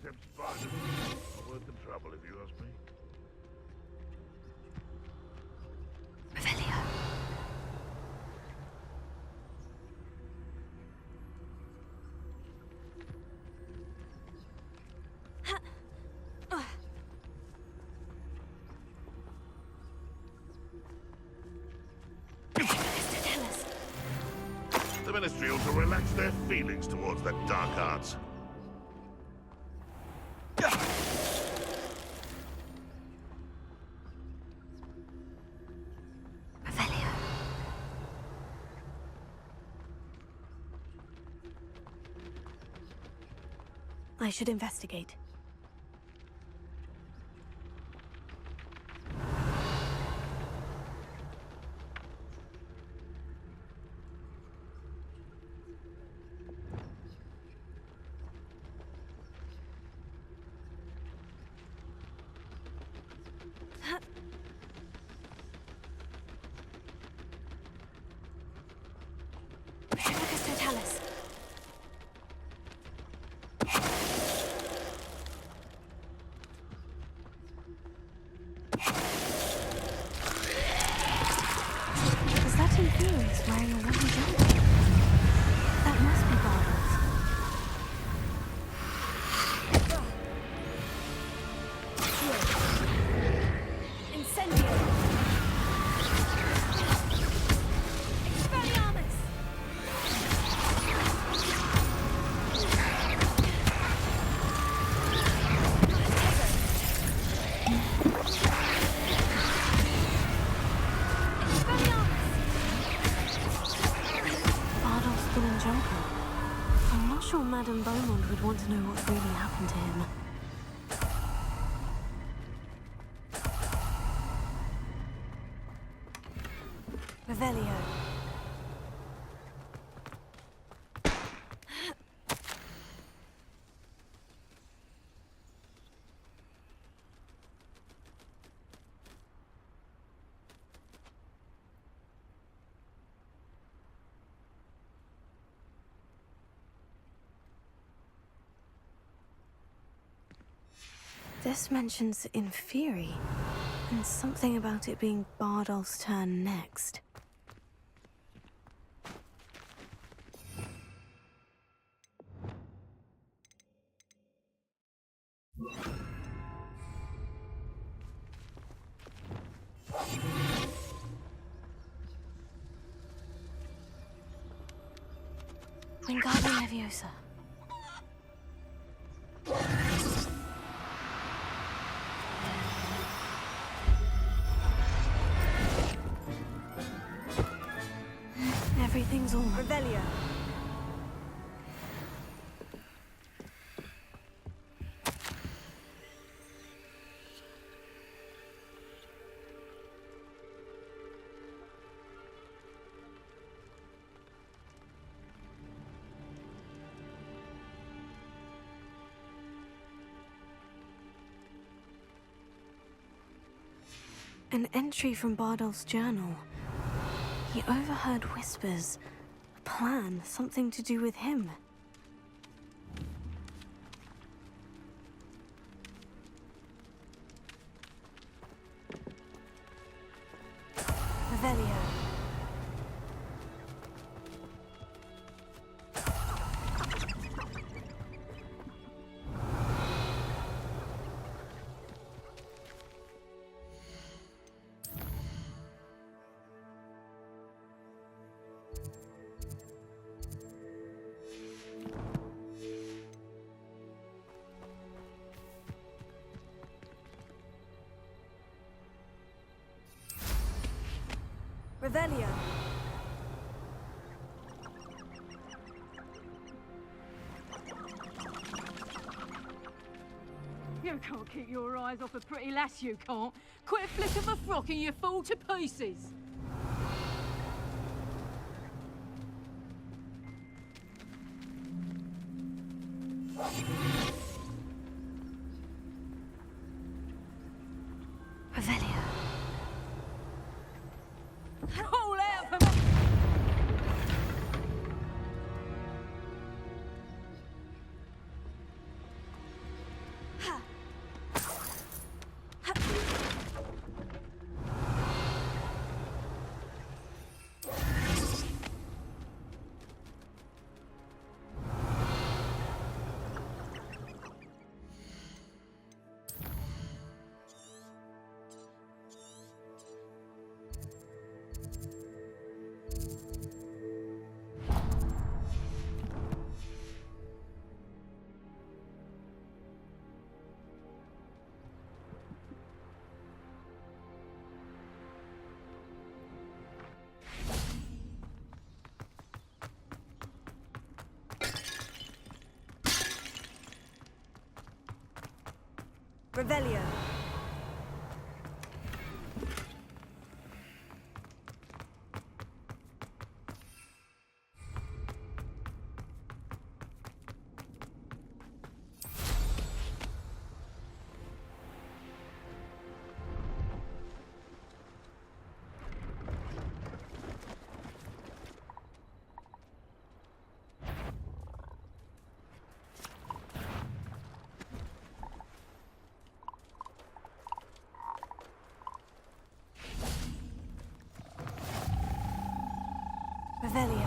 except spiders. Not worth the trouble, if you ask me. Revelio. The Ministry ought to relax their feelings towards that dark arts. Revelio. I should investigate. Wearing a wooden jumper. That must be Bartles. Incendio! Expelliarmus! I'm not sure Madame Beaumont would want to know what's really happened to him. Revelio. This mentions Inferi, and something about it being Bardolph's turn next. Wingardium Leviosa. Everything's all right. Revelio. An entry from Bardolph's journal. He overheard whispers. A plan, something to do with him. Revelio. Revelio. You can't keep your eyes off a pretty lass, you can't. Quit a flick of a frock and you fall to pieces. Revelio. Call out for me! Revelio. Revelio.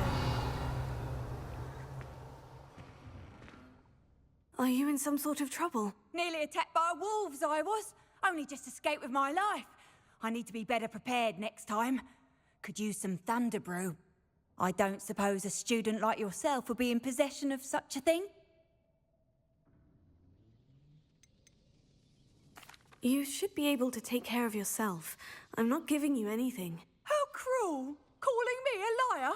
Are you in some sort of trouble? Nearly attacked by wolves, I was. Only just escaped with my life. I need to be better prepared next time. Could use some thunder brew. I don't suppose a student like yourself would be in possession of such a thing? You should be able to take care of yourself. I'm not giving you anything. How cruel! Calling me a liar?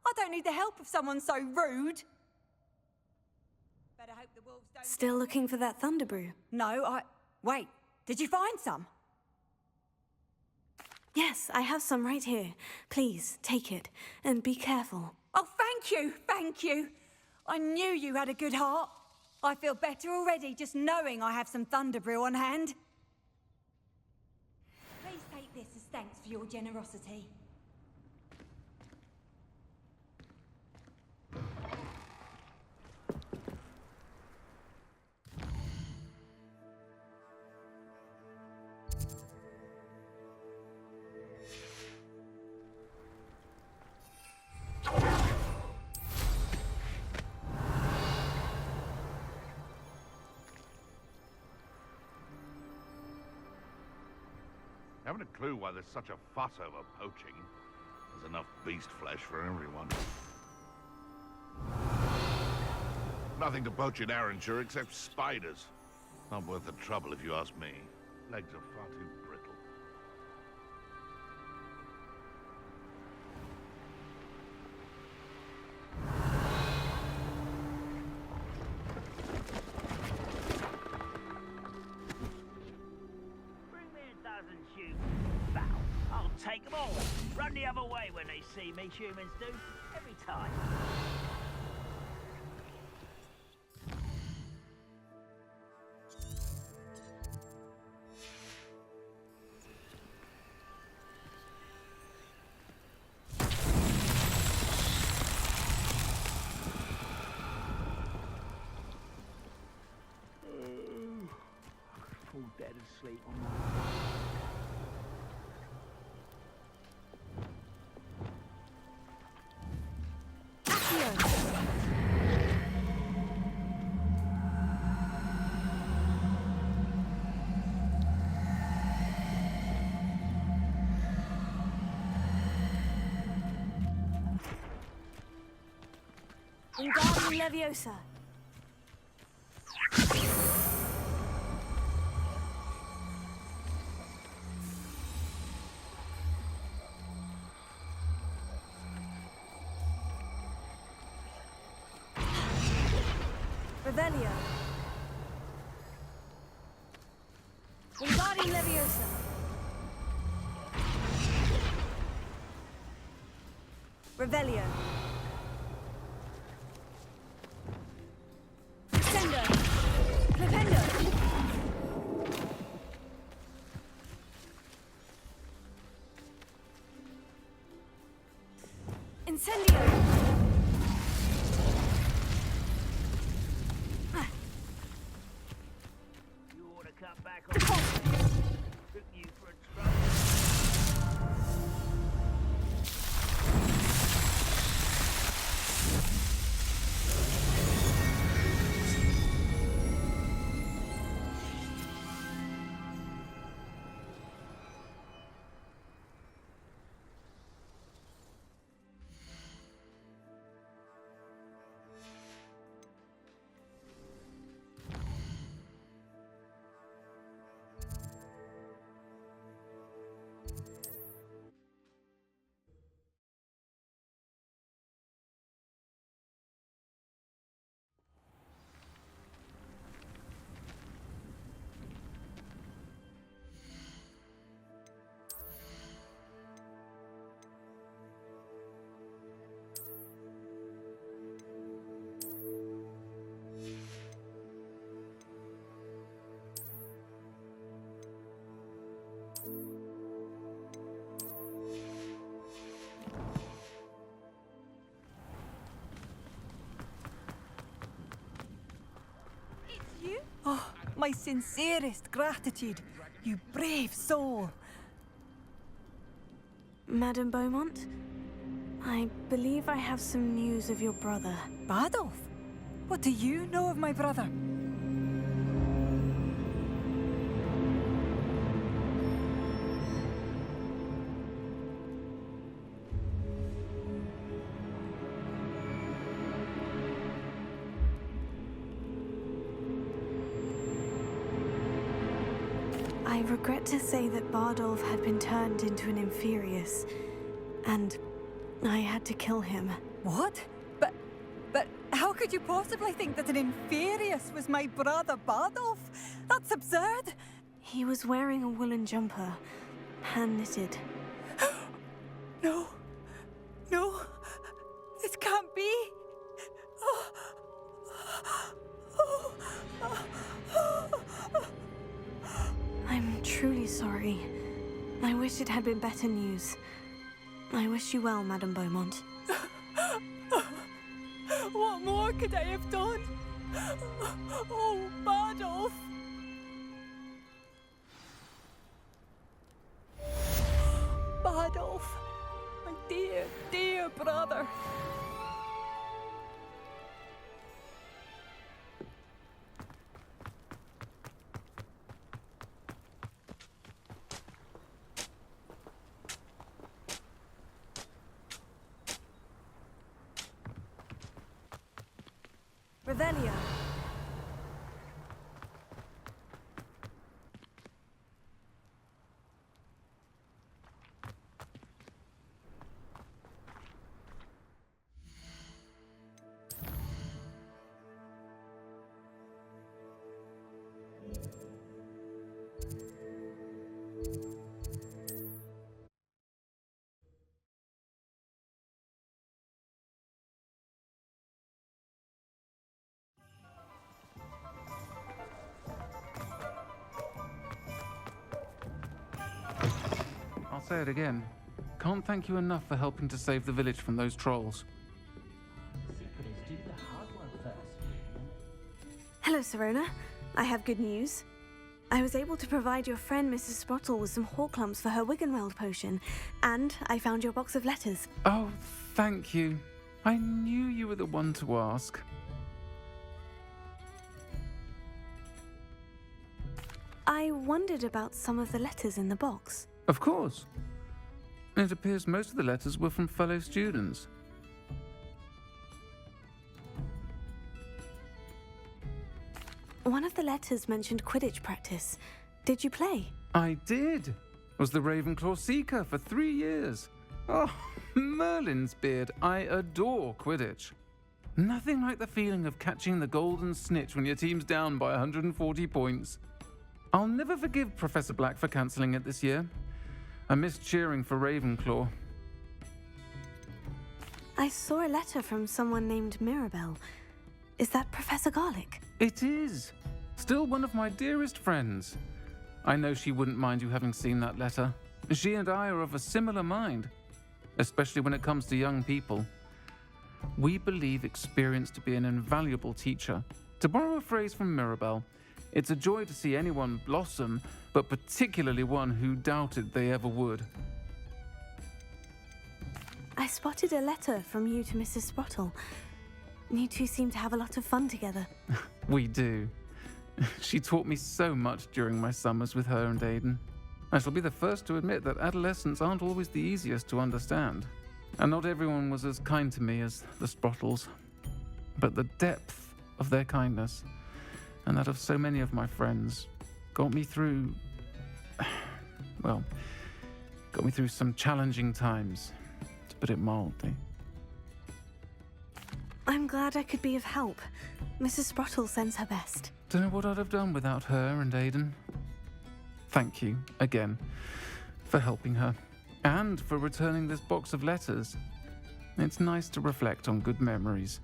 I don't need the help of someone so rude. Better hope the wolves don't... Still looking for that thunder brew? No, Wait, did you find some? Yes, I have some right here. Please, take it. And be careful. Oh, thank you. I knew you had a good heart. I feel better already just knowing I have some thunder brew on hand. Please take this as thanks for your generosity. Haven't a clue why there's such a fuss over poaching. There's enough beast flesh for everyone. Nothing to poach in Arranshire except spiders. Not worth the trouble if you ask me. Legs are far too brittle. Bring me a dozen humans. Bow. I'll take them all. Run the other way when they see me, humans do. Every time. Fall dead asleep on my... Wingardium Leviosa. Revelio. Wingardium Leviosa. Revelio. Descendo. Flipendo. Incendio. You ought to cut back on... Took you for a trouble. My sincerest gratitude, you brave soul. Madame Beaumont, I believe I have some news of your brother. Bardolph? What do you know of my brother? I regret to say that Bardolph had been turned into an Inferius, and I had to kill him. What? But how could you possibly think that an Inferius was my brother Bardolph? That's absurd. He was wearing a woolen jumper, hand-knitted. No. No. This can't be. I'm truly sorry. I wish it had been better news. I wish you well, Madame Beaumont. What more could I have done? Oh, Bardolph! Bardolph, my dear, dear brother. Revelio. I'll say it again. Can't thank you enough for helping to save the village from those trolls. Hello, Sirona. I have good news. I was able to provide your friend Mrs. Sprottle with some hawk lumps for her Wiggenweld potion, and I found your box of letters. Oh, thank you. I knew you were the one to ask. I wondered about some of the letters in the box. Of course. It appears most of the letters were from fellow students. One of the letters mentioned Quidditch practice. Did you play? I did. Was the Ravenclaw Seeker for 3 years. Oh, Merlin's beard. I adore Quidditch. Nothing like the feeling of catching the golden snitch when your team's down by 140 points. I'll never forgive Professor Black for cancelling it this year. I missed cheering for Ravenclaw. I saw a letter from someone named Mirabelle. Is that Professor Garlick? It is. Still one of my dearest friends. I know she wouldn't mind you having seen that letter. She and I are of a similar mind, especially when it comes to young people. We believe experience to be an invaluable teacher. To borrow a phrase from Mirabelle, it's a joy to see anyone blossom, but particularly one who doubted they ever would. I spotted a letter from you to Mrs. Sprottle. You two seem to have a lot of fun together. We do. She taught me so much during my summers with her and Aidan. I shall be the first to admit that adolescents aren't always the easiest to understand. And not everyone was as kind to me as the Sprottles. But the depth of their kindness, and that of so many of my friends, got me through... well, got me through some challenging times, to put it mildly. I'm glad I could be of help. Mrs. Sprottle sends her best. Don't know what I'd have done without her and Aidan. Thank you, again, for helping her, and for returning this box of letters. It's nice to reflect on good memories.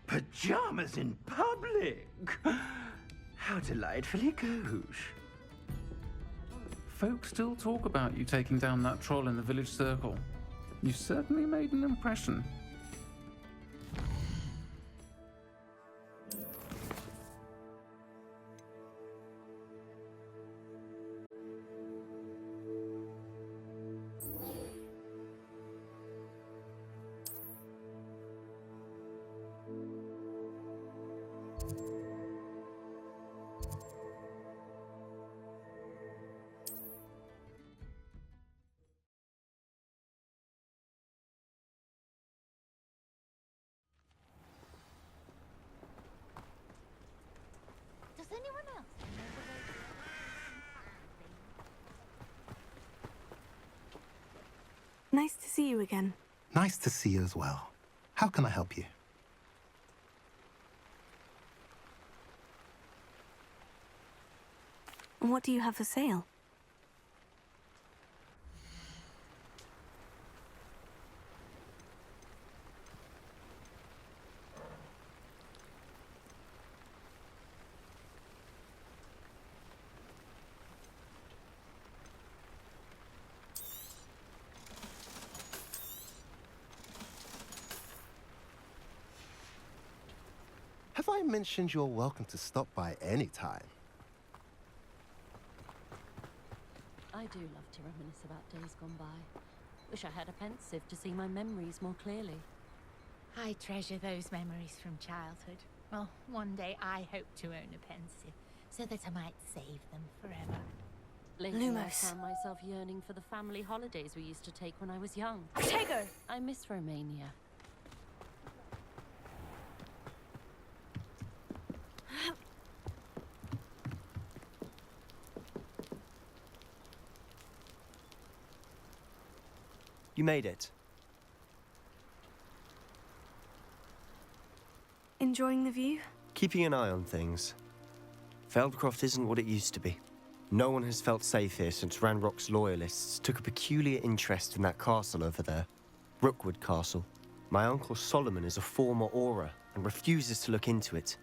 Pajamas in public? How delightfully gauche. folk still talk about you taking down that troll in the village circle. You certainly made an impression. Does anyone else know Nice to see you again. Nice to see you as well. How can I help you? What do you have for sale? Have I mentioned you're welcome to stop by any time? I do love to reminisce about days gone by. Wish I had a pensive to see my memories more clearly. I treasure those memories from childhood. Well, one day I hope to own a pensive, so that I might save them forever. Lately, I Lumos. found myself yearning for the family holidays we used to take when I was young. Tego! I miss Romania. You made it. Enjoying the view? Keeping an eye on things. Feldcroft isn't what it used to be. No one has felt safe here since Ranrock's loyalists took a peculiar interest in that castle over there. Rookwood Castle. My uncle Solomon is a former Auror and refuses to look into it,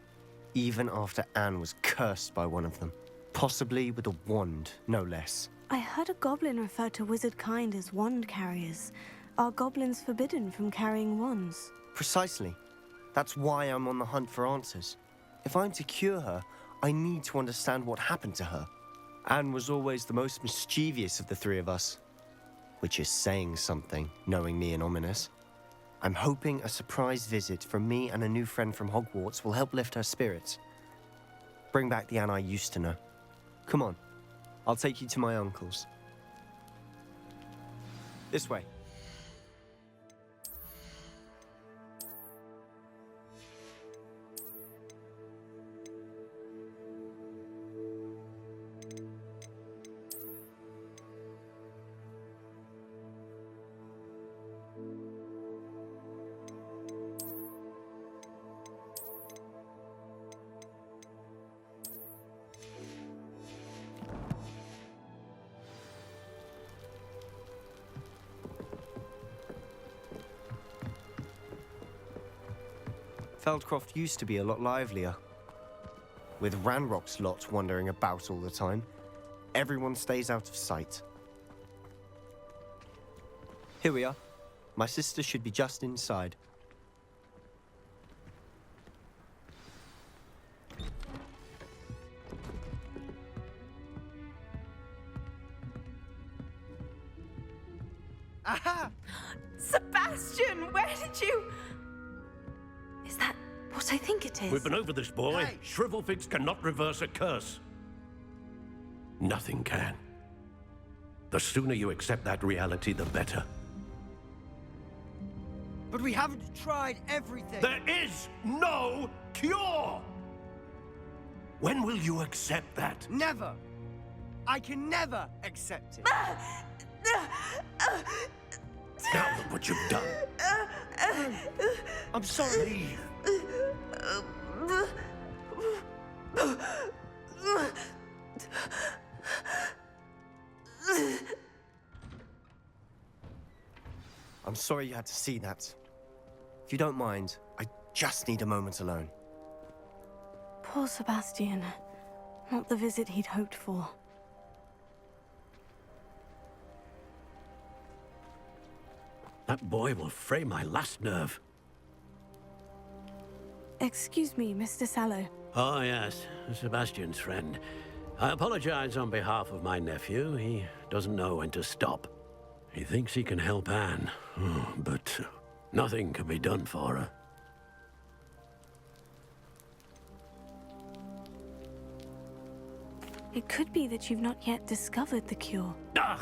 even after Anne was cursed by one of them. Possibly with a wand, no less. I heard a goblin refer to wizard kind as wand carriers. Are goblins forbidden from carrying wands? Precisely. That's why I'm on the hunt for answers. If I'm to cure her, I need to understand what happened to her. Anne was always the most mischievous of the three of us. Which is saying something, knowing me and Ominous. I'm hoping a surprise visit from me and a new friend from Hogwarts will help lift her spirits. Bring back the Anne I used to know. Come on, I'll take you to my uncle's. This way. Feldcroft used to be a lot livelier. With Ranrock's lot wandering about all the time, everyone stays out of sight. Here we are. My sister should be just inside. Aha! Sebastian, where did you... Is that what I think it is? We've been over this, boy. Hey. Shrivelfigs cannot reverse a curse. Nothing can. The sooner you accept that reality, the better. But we haven't tried everything. There is no cure! When will you accept that? Never. I can never accept it. Now look what you've done. I'm sorry. Leave. I'm sorry you had to see that. If you don't mind, I just need a moment alone. Poor Sebastian. Not the visit he'd hoped for. That boy will fray my last nerve. Excuse me, Mr. Sallow. Oh, yes, Sebastian's friend. I apologize on behalf of my nephew. He doesn't know when to stop. He thinks he can help Anne, but nothing can be done for her. It could be that you've not yet discovered the cure. Ah,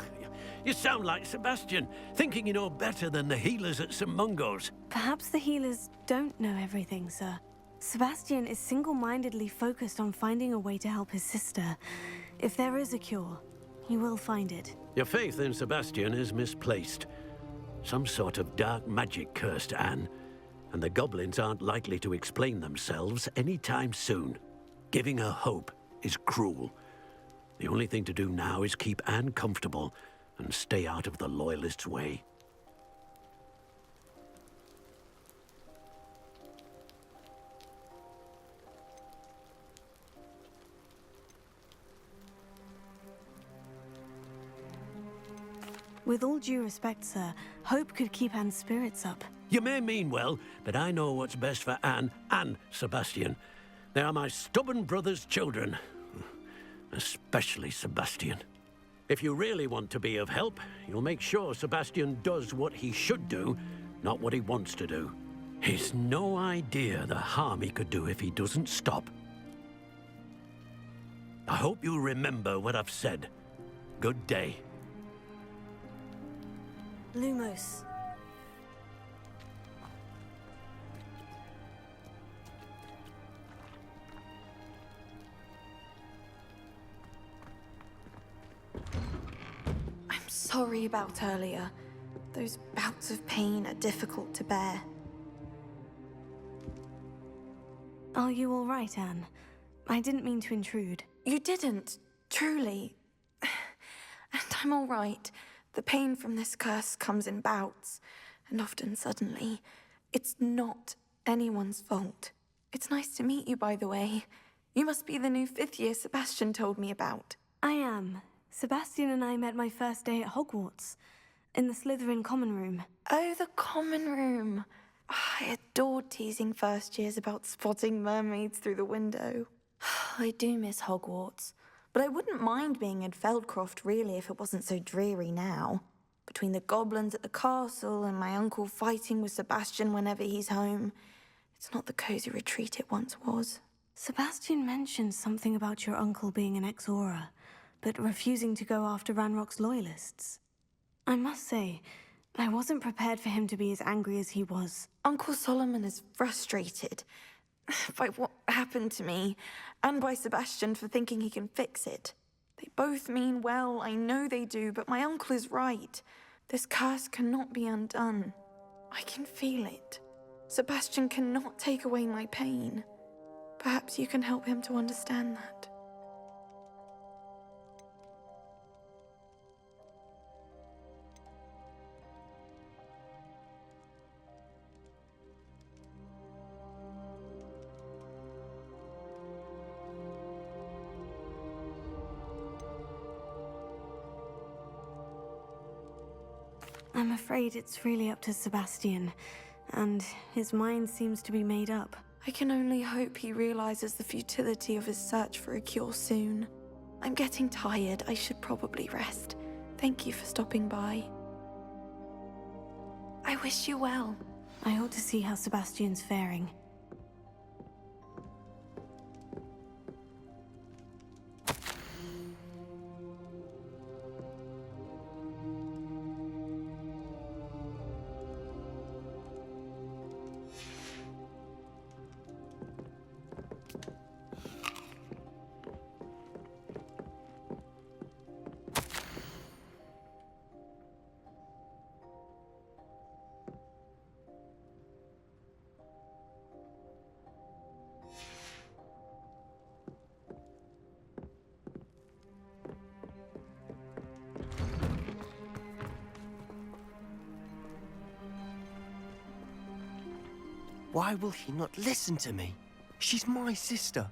you sound like Sebastian, thinking you know better than the healers at St. Mungo's. Perhaps the healers don't know everything, sir. Sebastian is single-mindedly focused on finding a way to help his sister. If there is a cure, he will find it. Your faith in Sebastian is misplaced. Some sort of dark magic cursed Anne, and the goblins aren't likely to explain themselves anytime soon. Giving her hope is cruel. The only thing to do now is keep Anne comfortable and stay out of the Loyalists' way. With all due respect, sir, hope could keep Anne's spirits up. You may mean well, but I know what's best for Anne and Sebastian. They are my stubborn brother's children. Especially Sebastian. If you really want to be of help, you'll make sure Sebastian does what he should do, not what he wants to do. He's no idea the harm he could do if he doesn't stop. I hope you remember what I've said. Good day. Lumos. I'm sorry about earlier. Those bouts of pain are difficult to bear. Are you all right, Anne? I didn't mean to intrude. You didn't, truly. And I'm all right. The pain from this curse comes in bouts, and often suddenly. It's not anyone's fault. It's nice to meet you, by the way. You must be the new 5th year Sebastian told me about. I am. Sebastian and I met my first day at Hogwarts, in the Slytherin common room. Oh, the common room. I adored teasing first years about spotting mermaids through the window. I do miss Hogwarts. But I wouldn't mind being in Feldcroft, really, if it wasn't so dreary now. Between the goblins at the castle and my uncle fighting with Sebastian whenever he's home, it's not the cozy retreat it once was. Sebastian mentioned something about your uncle being an ex-Auror, but refusing to go after Ranrock's Loyalists. I must say, I wasn't prepared for him to be as angry as he was. Uncle Solomon is frustrated by what happened to me, and by Sebastian for thinking he can fix it. They both mean well, I know they do, but my uncle is right. This curse cannot be undone. I can feel it. Sebastian cannot take away my pain. Perhaps you can help him to understand that. I'm afraid it's really up to Sebastian, and his mind seems to be made up. I can only hope he realizes the futility of his search for a cure soon. I'm getting tired. I should probably rest. Thank you for stopping by. I wish you well. I ought to see how Sebastian's faring. Why will he not listen to me? She's my sister.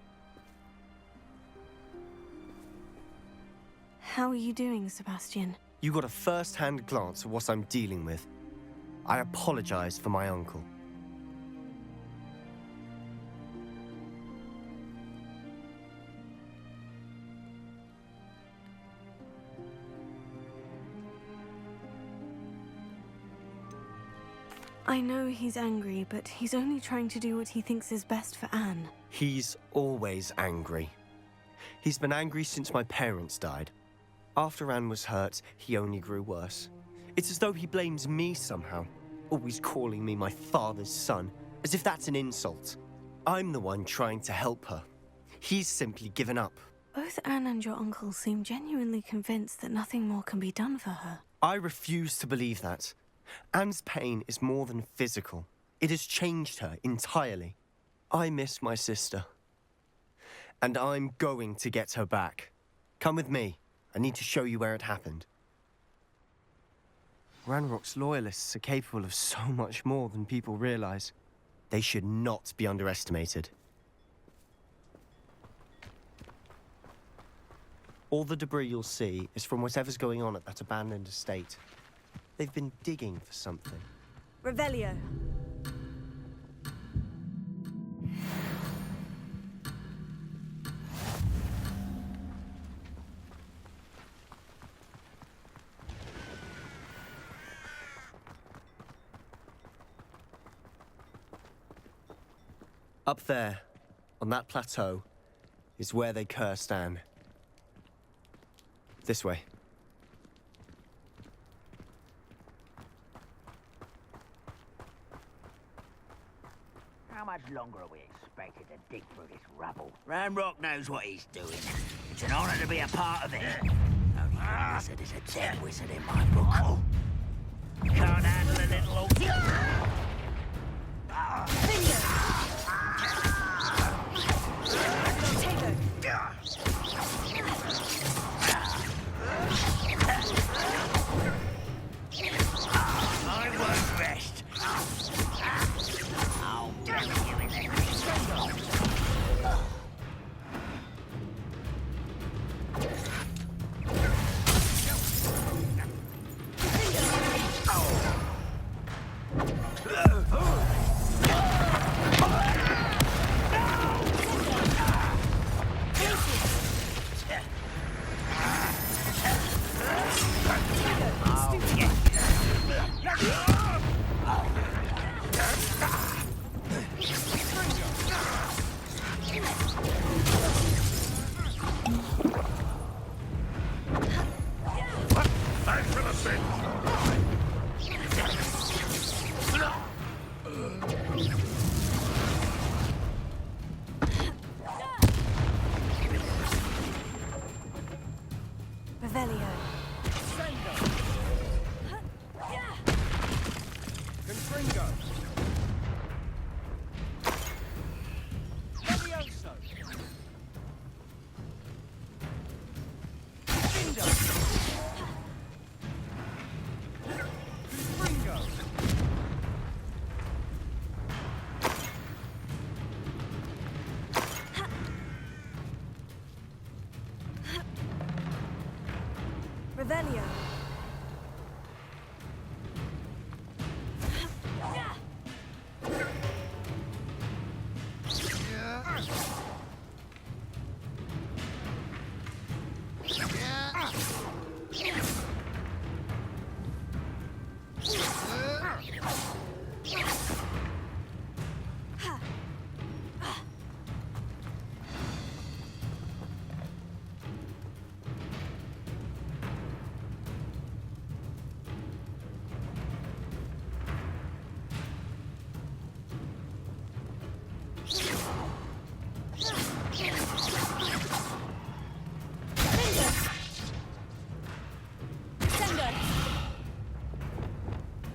How are you doing, Sebastian? You got a first-hand glance at what I'm dealing with. I apologize for my uncle. I know he's angry, but he's only trying to do what he thinks is best for Anne. He's always angry. He's been angry since my parents died. After Anne was hurt, he only grew worse. It's as though he blames me somehow, always calling me my father's son, as if that's an insult. I'm the one trying to help her. He's simply given up. Both Anne and your uncle seem genuinely convinced that nothing more can be done for her. I refuse to believe that. Anne's pain is more than physical. It has changed her entirely. I miss my sister. And I'm going to get her back. Come with me. I need to show you where it happened. Ranrock's loyalists are capable of so much more than people realize. They should not be underestimated. All the debris you'll see is from whatever's going on at that abandoned estate. They've been digging for something. Revelio. Up there, on that plateau, is where they cursed Anne. This way. How much longer are we expected to dig through this rubble? Ranrock knows what he's doing. It's an honor to be a part of it. Only a wizard is a dead wizard in my book. Can't handle a little old... I won't rest. I'll bury you in the Revelio. Confringo. Levioso. Findo. Confringo. Revelio.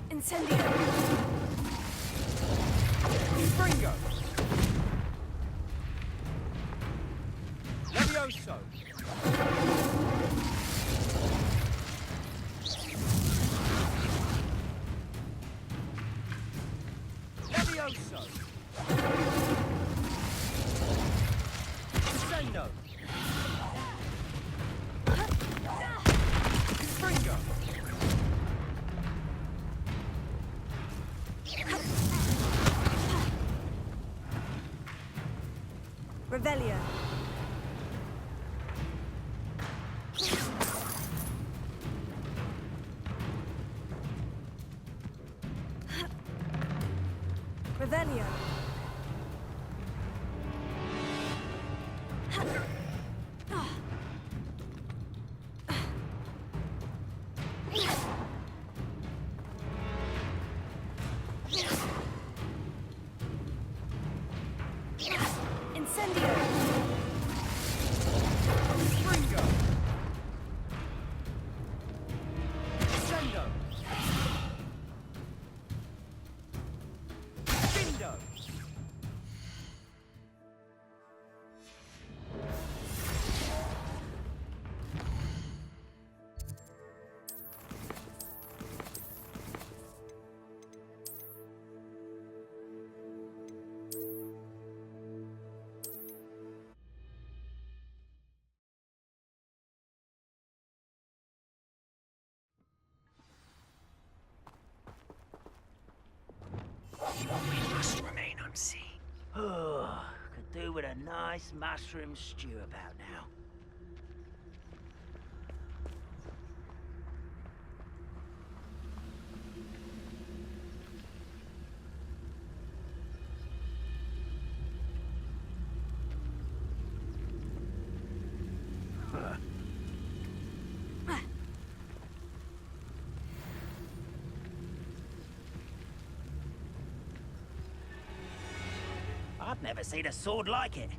Incendio! Confringo. Levioso. Levioso. Sendo. Confringo. Revelio. Revelio. Incendio. Ringo. Sendo. Bindo. We must remain unseen. Oh, could do with a nice mushroom stew about now. I've never seen a sword like it.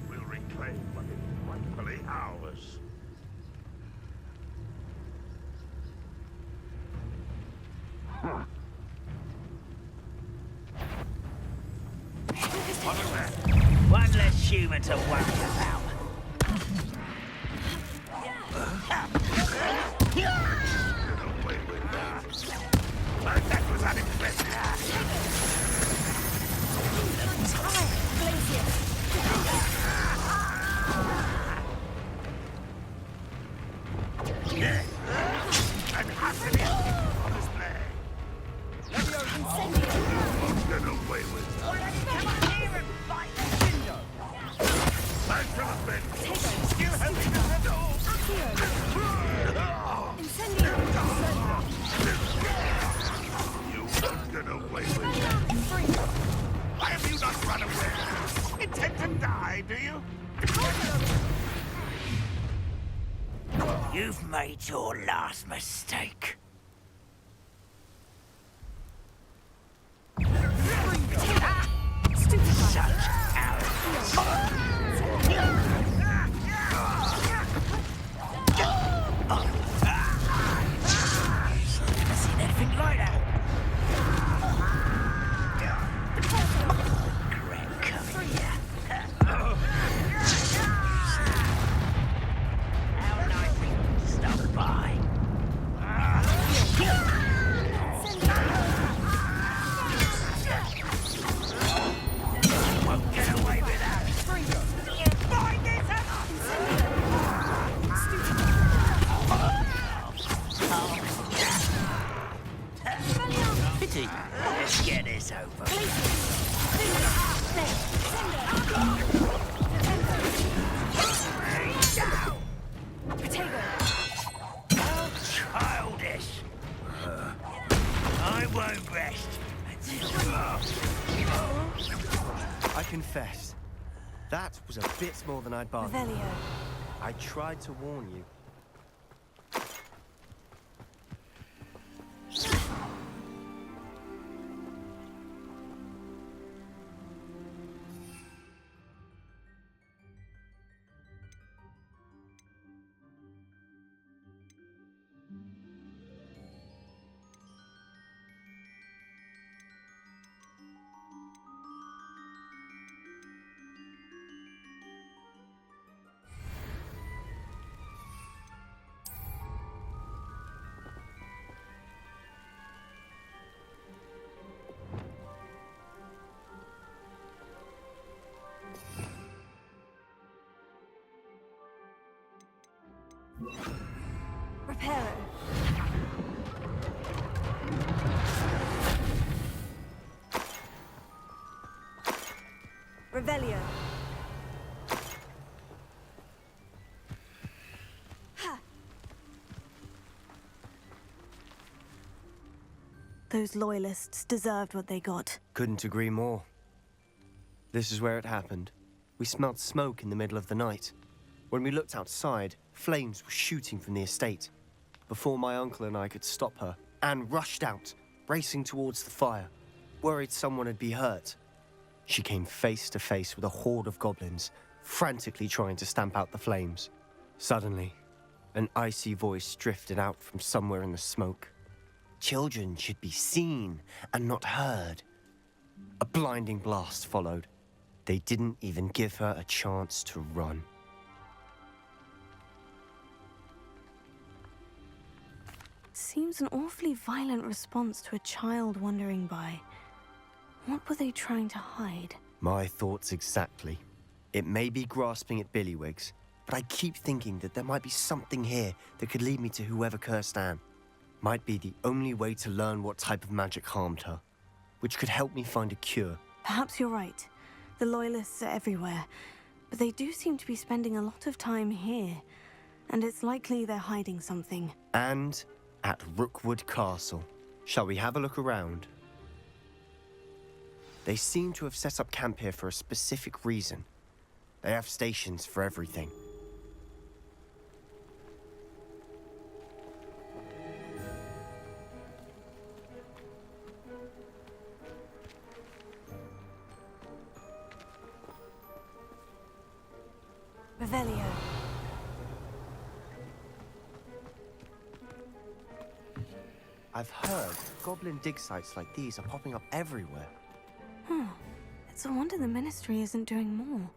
We'll reclaim what is rightfully ours. One less human to worry about. Get away with that. That was unexpected. And hustle it on display. Get away with that. Come on here and fight. Back to the bench. You have me at the door. You won't get away with that. Why have you not run away? Intend to die, do you? You've made your last mistake. Such Never seen anything like that. Regret coming here. How nice to stop by. Won't get away with that. Find this Pity. Let's get this over. How childish. I won't rest until... I confess, that was a bit more than I'd bargained. Revelio. I tried to warn you. Revelio. Those loyalists deserved what they got. Couldn't agree more. This is where it happened. We smelled smoke in the middle of the night. When we looked outside, flames were shooting from the estate. Before my uncle and I could stop her, Anne rushed out, racing towards the fire, worried someone had been hurt. She came face to face with a horde of goblins, frantically trying to stamp out the flames. Suddenly, an icy voice drifted out from somewhere in the smoke. Children should be seen and not heard. A blinding blast followed. They didn't even give her a chance to run. Seems an awfully violent response to a child wandering by. What were they trying to hide? My thoughts exactly. It may be grasping at Billywigs, but I keep thinking that there might be something here that could lead me to whoever cursed Anne. Might be the only way to learn what type of magic harmed her, which could help me find a cure. Perhaps you're right. The Loyalists are everywhere, but they do seem to be spending a lot of time here, and it's likely they're hiding something. And at Rookwood Castle. Shall we have a look around? They seem to have set up camp here for a specific reason. They have stations for everything. Revelio. I've heard goblin dig sites like these are popping up everywhere. It's a wonder the Ministry isn't doing more.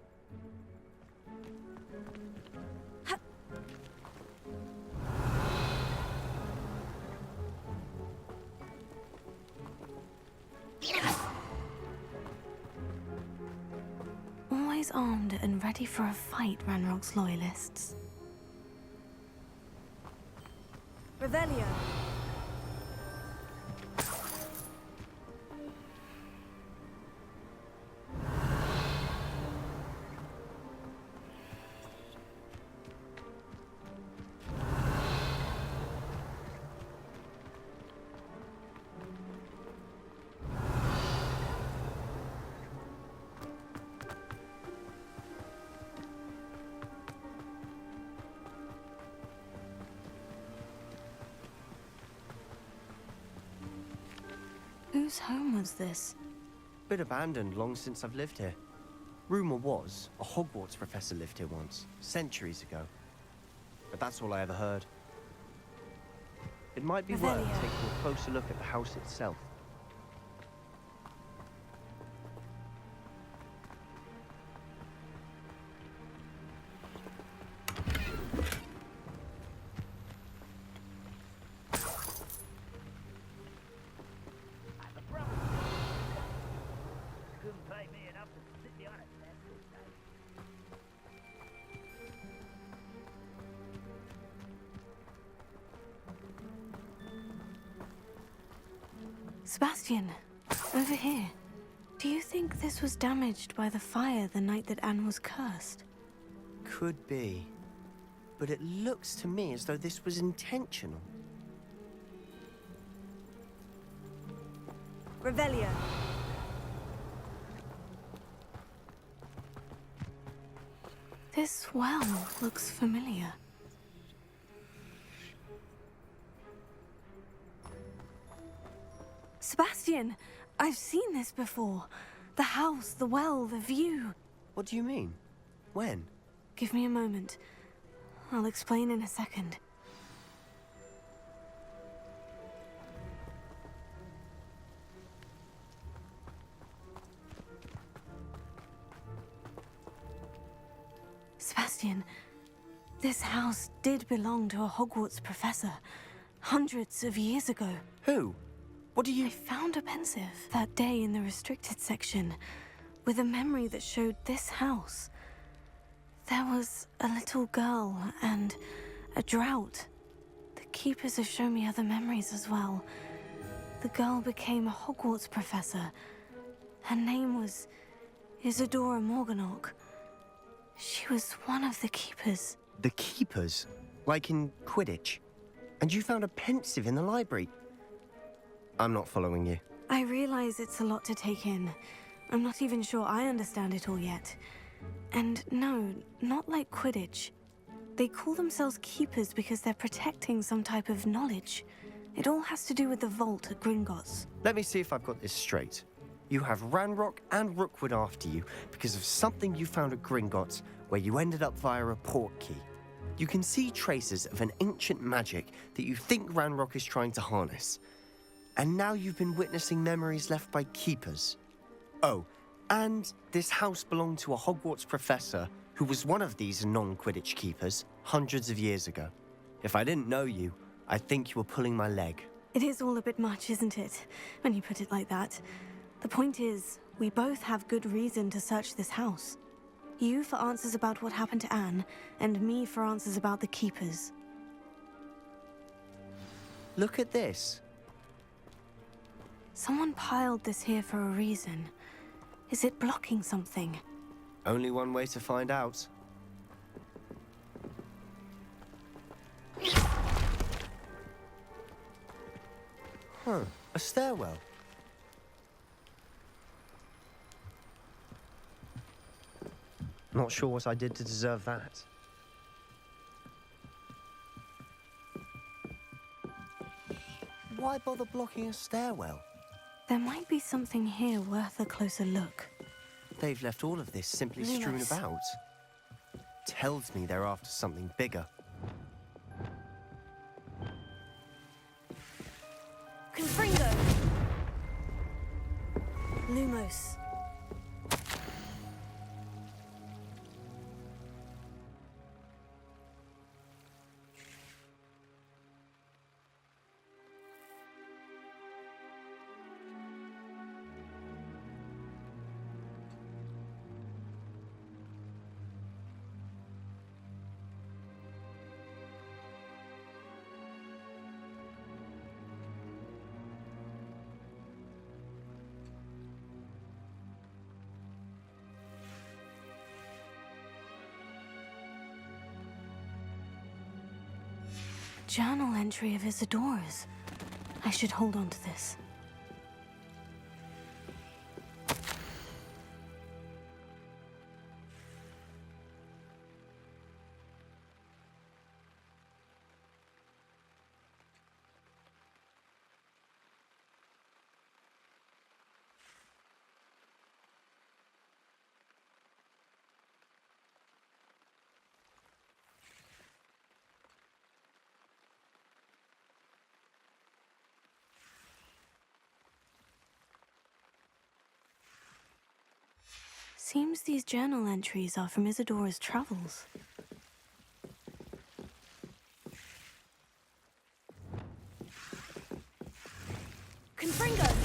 Always armed and ready for a fight, Ranrock's Loyalists. Revelio. Whose home was this? Been abandoned long since I've lived here. Rumor was a Hogwarts professor lived here once, centuries ago. But that's all I ever heard. It might be worth Revelio. taking a closer look at the house itself. Couldn't pay me enough to sit behind a desk all day. Sebastian, over here. Do you think this was damaged by the fire the night that Anne was cursed? Could be. But it looks to me as though this was intentional. Revelio. This well looks familiar. Sebastian, I've seen this before. The house, the well, the view. What do you mean? When? Give me a moment. I'll explain in a second. Sebastian, this house did belong to a Hogwarts professor, hundreds of years ago. Who? What do you... I found a pensive that day in the restricted section, with a memory that showed this house. There was a little girl and a drought. The keepers have shown me other memories as well. The girl became a Hogwarts professor. Her name was Isadora Morganach. She was one of the keepers. The keepers? Like in Quidditch? And you found a pensive in the library? I'm not following you. I realize it's a lot to take in. I'm not even sure I understand it all yet. And no, not like Quidditch. They call themselves keepers because they're protecting some type of knowledge. It all has to do with the vault at Gringotts. Let me see if I've got this straight. You have Ranrock and Rookwood after you because of something you found at Gringotts where you ended up via a port key. You can see traces of an ancient magic that you think Ranrock is trying to harness. And now you've been witnessing memories left by keepers. Oh, and this house belonged to a Hogwarts professor who was one of these non-Quidditch keepers hundreds of years ago. If I didn't know you, I'd think you were pulling my leg. It is all a bit much, isn't it, when you put it like that? The point is, we both have good reason to search this house. You for answers about what happened to Anne, and me for answers about the keepers. Look at this. Someone piled this here for a reason. Is it blocking something? Only one way to find out. Huh, a stairwell. Not sure what I did to deserve that. Why bother blocking a stairwell? There might be something here worth a closer look. They've left all of this simply strewn Lumos. about. Tells me they're after something bigger. Confringo! Lumos. Journal entry of Isadora's. I should hold on to this. Seems these journal entries are from Isadora's travels. Confringo!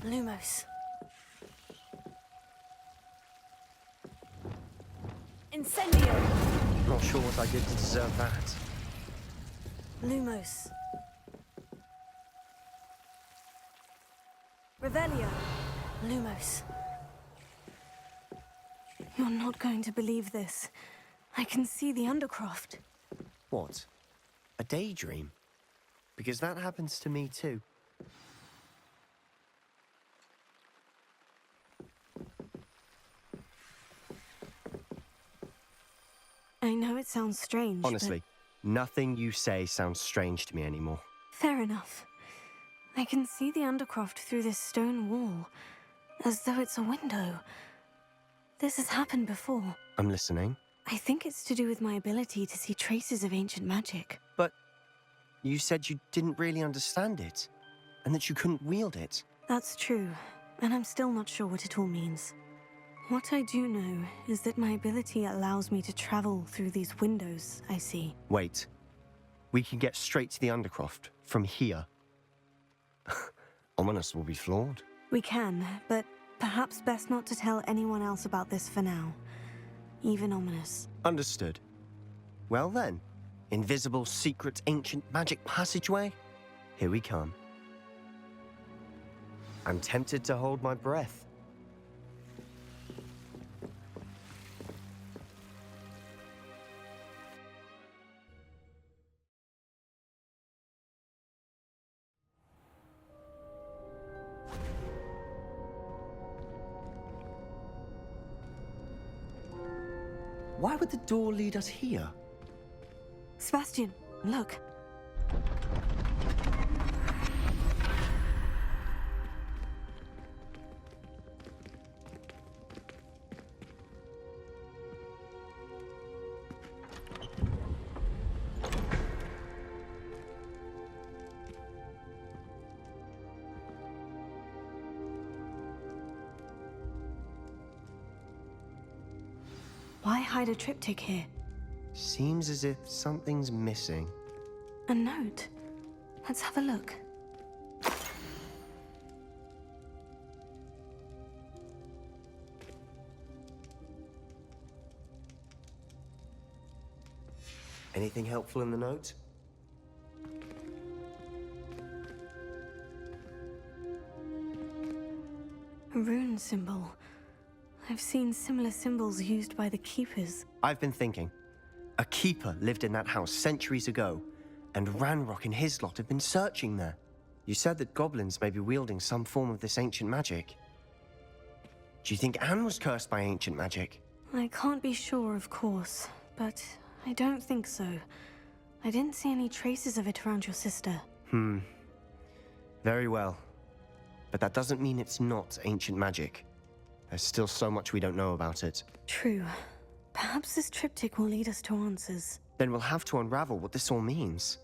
Lumos. Incendio! Not sure what I did to deserve that. Lumos. Revelio. Lumos. You're not going to believe this. I can see the Undercroft. What? A daydream? Because that happens to me too. I know it sounds strange, Honestly, nothing you say sounds strange to me anymore. Fair enough. I can see the Undercroft through this stone wall, as though it's a window. This has happened before. I'm listening. I think it's to do with my ability to see traces of ancient magic. But you said you didn't really understand it, and that you couldn't wield it. That's true, and I'm still not sure what it all means. What I do know is that my ability allows me to travel through these windows I see. Wait. We can get straight to the Undercroft from here. Ominous will be flawed. We can, but perhaps best not to tell anyone else about this for now. Even Ominous. Understood. Well then, invisible, secret, ancient magic passageway? Here we come. I'm tempted to hold my breath. Why would the door lead us here? Sebastian, look. Why hide a triptych here? Seems as if something's missing. A note. Let's have a look. Anything helpful in the note? A rune symbol. I've seen similar symbols used by the Keepers. I've been thinking. A keeper lived in that house centuries ago, and Ranrock and his lot have been searching there. You said that goblins may be wielding some form of this ancient magic. Do you think Anne was cursed by ancient magic? I can't be sure, of course, but I don't think so. I didn't see any traces of it around your sister. Very well. But that doesn't mean it's not ancient magic. There's still so much we don't know about it. True. Perhaps this triptych will lead us to answers. Then we'll have to unravel what this all means.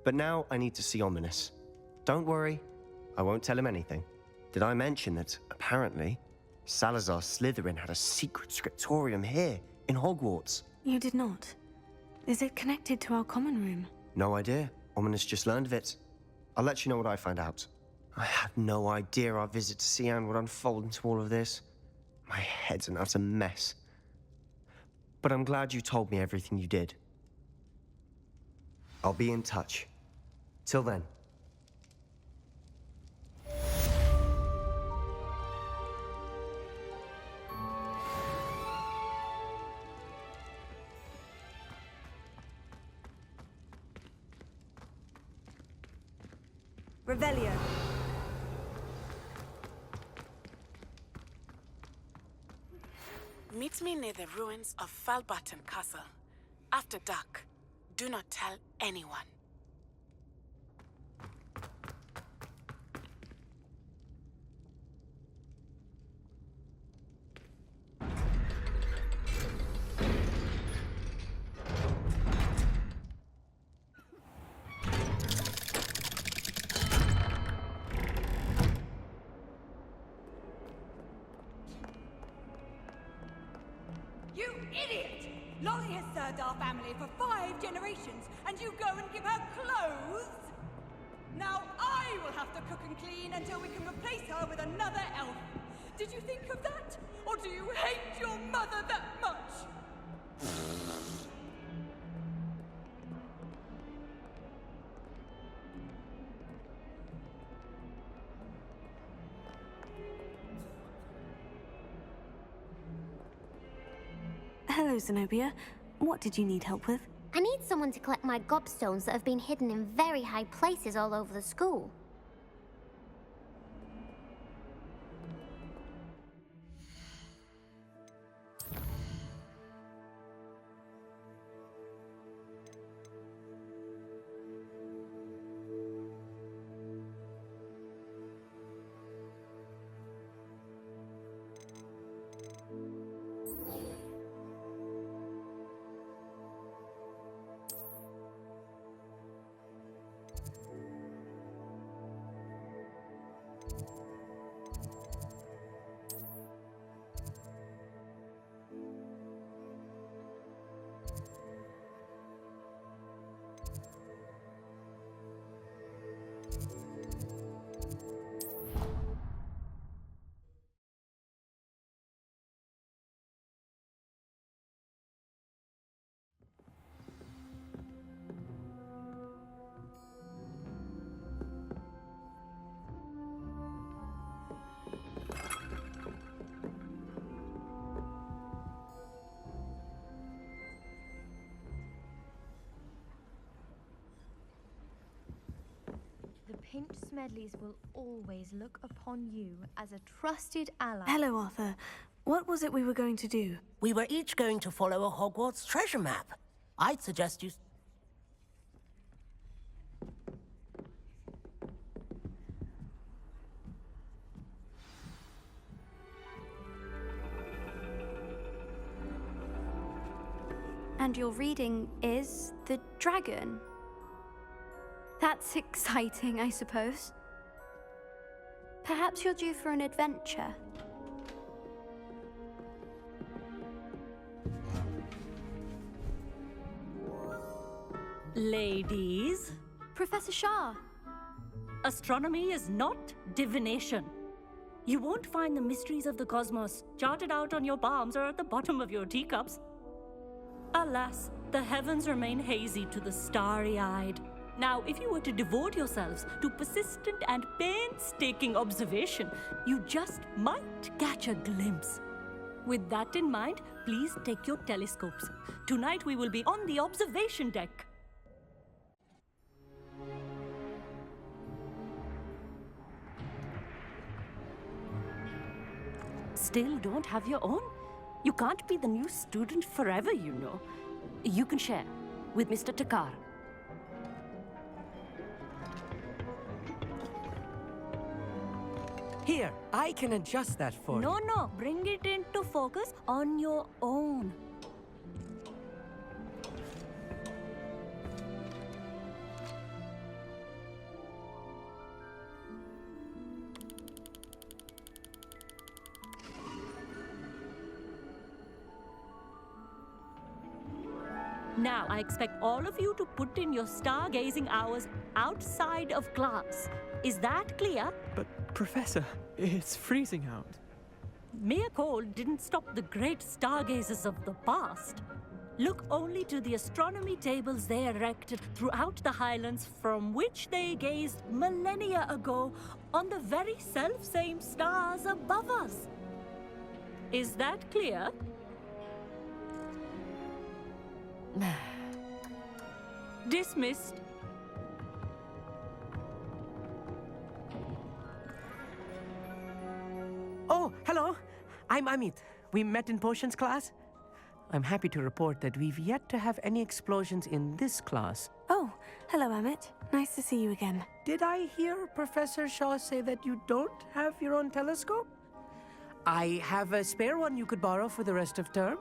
But now I need to see Ominous. Don't worry, I won't tell him anything. Did I mention that, apparently, Salazar Slytherin had a secret scriptorium here, in Hogwarts? You did not. Is it connected to our common room? No idea. Ominous just learned of it. I'll let you know what I find out. I had no idea our visit to see Anne would unfold into all of this. My head's an utter mess. But I'm glad you told me everything you did. I'll be in touch. Till then. Revelio. Meet me near the ruins of Falbaton Castle. After dark. Do not tell anyone. You idiot! Lolly has served our family for 5 generations, and you go and give her clothes? Now I will have to cook and clean until we can replace her with another elf. Did you think of that? Or do you hate your mother that much? Hello, Zenobia. What did you need help with? I need someone to collect my gobstones that have been hidden in very high places all over the school. Pinch Smedleys will always look upon you as a trusted ally. Hello, Arthur. What was it we were going to do? We were each going to follow a Hogwarts treasure map. I'd suggest you... And your reading is the dragon. That's exciting, I suppose. Perhaps you're due for an adventure. Ladies, Professor Shah. astronomy is not divination. You won't find the mysteries of the cosmos charted out on your palms or at the bottom of your teacups. Alas, the heavens remain hazy to the starry-eyed. Now, if you were to devote yourselves to persistent and painstaking observation, you just might catch a glimpse. With that in mind, please take your telescopes. Tonight we will be on the observation deck. Still don't have your own? You can't be the new student forever, you know. You can share with Mr. Takar. Here, I can adjust that for you. No, bring it into focus on your own. Now, I expect all of you to put in your stargazing hours outside of class. Is that clear? But, Professor, it's freezing out. Mere cold didn't stop the great stargazers of the past. Look only to the astronomy tables they erected throughout the Highlands from which they gazed millennia ago on the very self-same stars above us. Is that clear? Dismissed. Oh, hello. I'm Amit. We met in potions class. I'm happy to report that we've yet to have any explosions in this class. Oh, hello, Amit. Nice to see you again. Did I hear Professor Shaw say that you don't have your own telescope? I have a spare one you could borrow for the rest of term.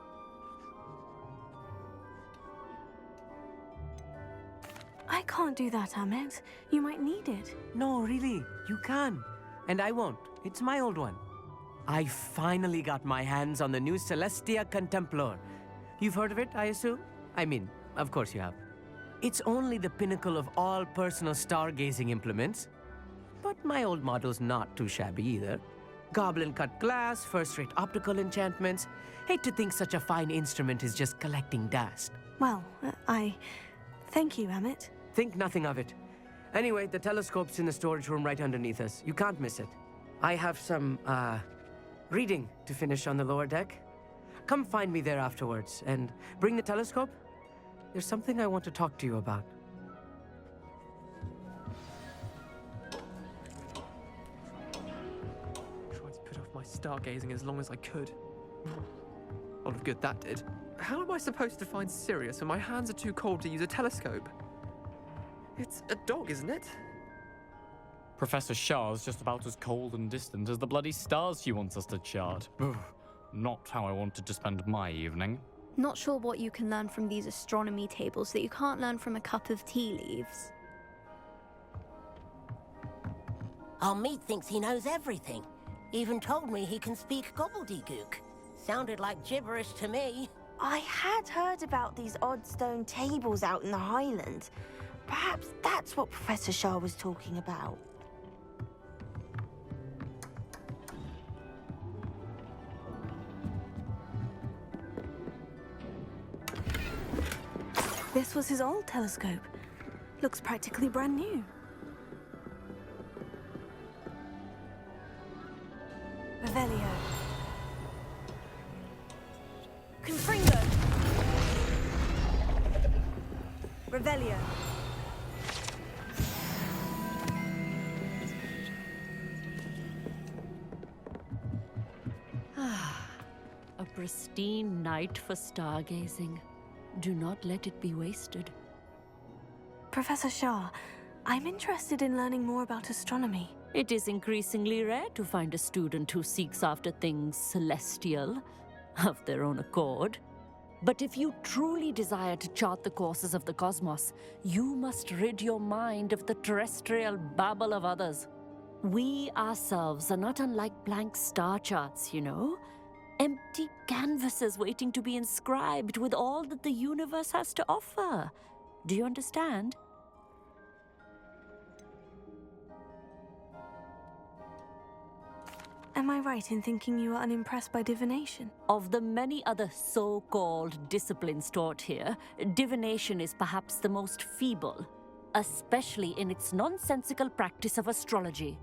I can't do that, Amit. You might need it. No, really, you can. And I won't. It's my old one. I finally got my hands on the new Celestia Contemplar. You've heard of it, I assume? I mean, of course you have. It's only the pinnacle of all personal stargazing implements. But my old model's not too shabby either. Goblin-cut glass, first-rate optical enchantments. Hate to think such a fine instrument is just collecting dust. Well, thank you, Amit. Think nothing of it. Anyway, the telescope's in the storage room right underneath us. You can't miss it. I have some, reading to finish on the lower deck. Come find me there afterwards, and bring the telescope. There's something I want to talk to you about. Tried to put off my stargazing as long as I could. A lot of good that did. How am I supposed to find Sirius when my hands are too cold to use a telescope? It's a dog, isn't it? Professor Shah's just about as cold and distant as the bloody stars she wants us to chart. Ugh, not how I wanted to spend my evening. Not sure what you can learn from these astronomy tables that you can't learn from a cup of tea leaves. Our meat thinks he knows everything. Even told me he can speak gobbledygook. Sounded like gibberish to me. I had heard about these odd stone tables out in the Highlands. Perhaps that's what Professor Shah was talking about. This was his old telescope. Looks practically brand new. Revelio. Confringo. Revelio. pristine night for stargazing. Do not let it be wasted. Professor Shah, I'm interested in learning more about astronomy. It is increasingly rare to find a student who seeks after things celestial, of their own accord. But if you truly desire to chart the courses of the cosmos, you must rid your mind of the terrestrial babble of others. We ourselves are not unlike blank star charts, you know? Empty canvases waiting to be inscribed with all that the universe has to offer. Do you understand? Am I right in thinking you are unimpressed by divination? Of the many other so-called disciplines taught here, divination is perhaps the most feeble, especially in its nonsensical practice of astrology.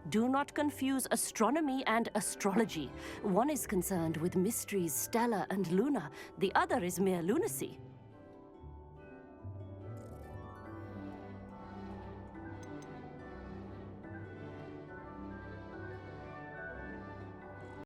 Do not confuse astronomy and astrology. One is concerned with mysteries stellar and lunar, the other is mere lunacy.